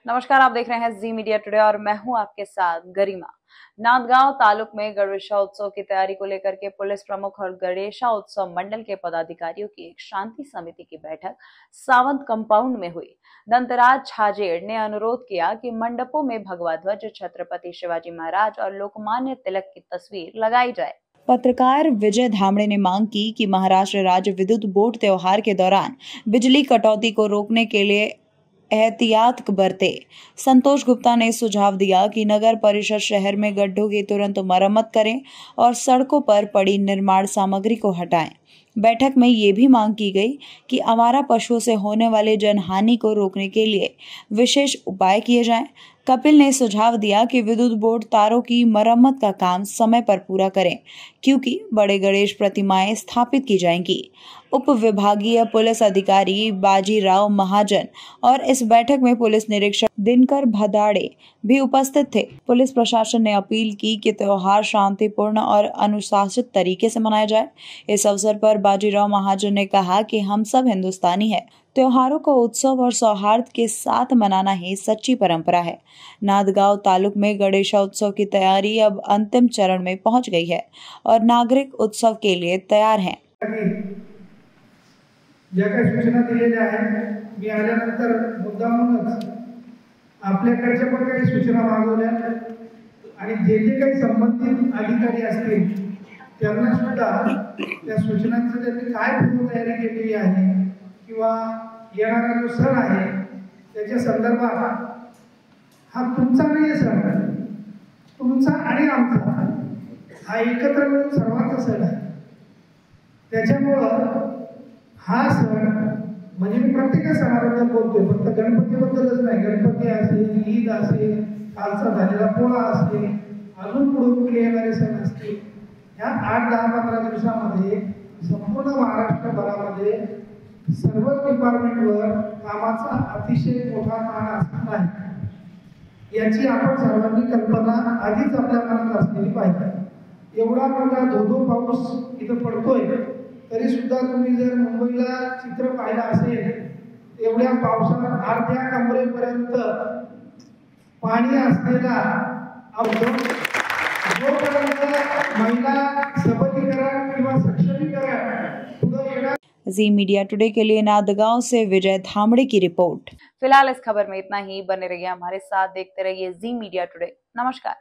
नमस्कार, आप देख रहे हैं जी मीडिया टुडे और मैं हूं आपके साथ गरिमा। नांदगांव तालुक में गणेशा उत्सव की तैयारी को लेकर के पुलिस प्रमुख और गणेशा उत्सव मंडल के पदाधिकारियों की एक शांति समिति की बैठक सावंत कंपाउंड में हुई। दंतराज छाजेड़ ने अनुरोध किया कि मंडपों में भगवा ध्वज, छत्रपति शिवाजी महाराज और लोकमान्य तिलक की तस्वीर लगाई जाए। पत्रकार विजय धामड़े ने मांग की कि महाराष्ट्र राज्य विद्युत बोर्ड त्योहार के दौरान बिजली कटौती को रोकने के लिए एहतियात बरते। संतोष गुप्ता ने सुझाव दिया कि नगर परिषद शहर में गड्ढों की तुरंत मरम्मत करें और सड़कों पर पड़ी निर्माण सामग्री को हटाएं। बैठक में ये भी मांग की गई कि आवारा पशुओं से होने वाले जनहानि को रोकने के लिए विशेष उपाय किए जाएं। कपिल ने सुझाव दिया कि विद्युत बोर्ड तारों की मरम्मत का काम समय पर पूरा करें, क्योंकि बड़े गणेश प्रतिमाएं स्थापित की जाएंगी। उप विभागीय पुलिस अधिकारी बाजीराव महाजन और इस बैठक में पुलिस निरीक्षक दिनकर भदाड़े भी उपस्थित थे। पुलिस प्रशासन ने अपील की कि त्योहार शांतिपूर्ण और अनुशासित तरीके से मनाया जाए। इस अवसर पर बाजीराव महाजन ने कहा कि हम सब हिंदुस्तानी हैं। त्योहारों को उत्सव और सौहार्द के साथ मनाना ही सच्ची परंपरा है। नांदगांव तालुक में गणेशा उत्सव की तैयारी अब अंतिम चरण में पहुंच गई है और नागरिक उत्सव के लिए तैयार हैं। ज्या काही सूचना दिलेल्या आहेत मी आल्यानंतर मुद्दामूनच आपल्याकडच्या पण काही सूचना मागवल्या आणि जे जे काही संबंधित अधिकारी असतील त्यांना सुद्धा त्या सूचनांचं त्यांनी काय पूर्वतयारी केलेली आहे किंवा येणारा जो सण आहे त्याच्या संदर्भात हा तुमचा नाही सण, तुमचा आणि आमचा हा एकत्र मिळून सर्वांचा सण आहे। त्याच्यामुळे हा सण म्हणजे मी प्रत्येक सणाबद्दल बोलतोय, फक्त गणपतीबद्दलच नाही। गणपती असेल, ईद असेल, कालचा झालेला पोळा असेल, अजून पुढे येणारे सण असतील, ह्या 8, 10, 15 दिवसामध्ये संपूर्ण महाराष्ट्रभरामध्ये सर्व डिपार्टमेंटवर कामाचा अतिशय मोठा ताण असणार आहे। याची आपण सर्वांनी कल्पना आधीच आपल्या मनात असलेली पाहिजे। एवढा मोठा धोधो पाऊस इथं पडतोय तरी सुद्धा तुम्ही जर मुंबईला चित्र पाहिलं असेल, एवढ्या पावसात अर्ध्या कमरेपर्यंत पाणी असलेला जोपर्यंत महिला सबलीकरण किंवा सक्षमीकरण पुढे येणार। जी मीडिया टुडे के लिए नांदगांव से विजय धामड़े की रिपोर्ट। फिलहाल इस खबर में इतना ही। बने रहिए हमारे साथ, देखते रहिए जी मीडिया टुडे। नमस्कार।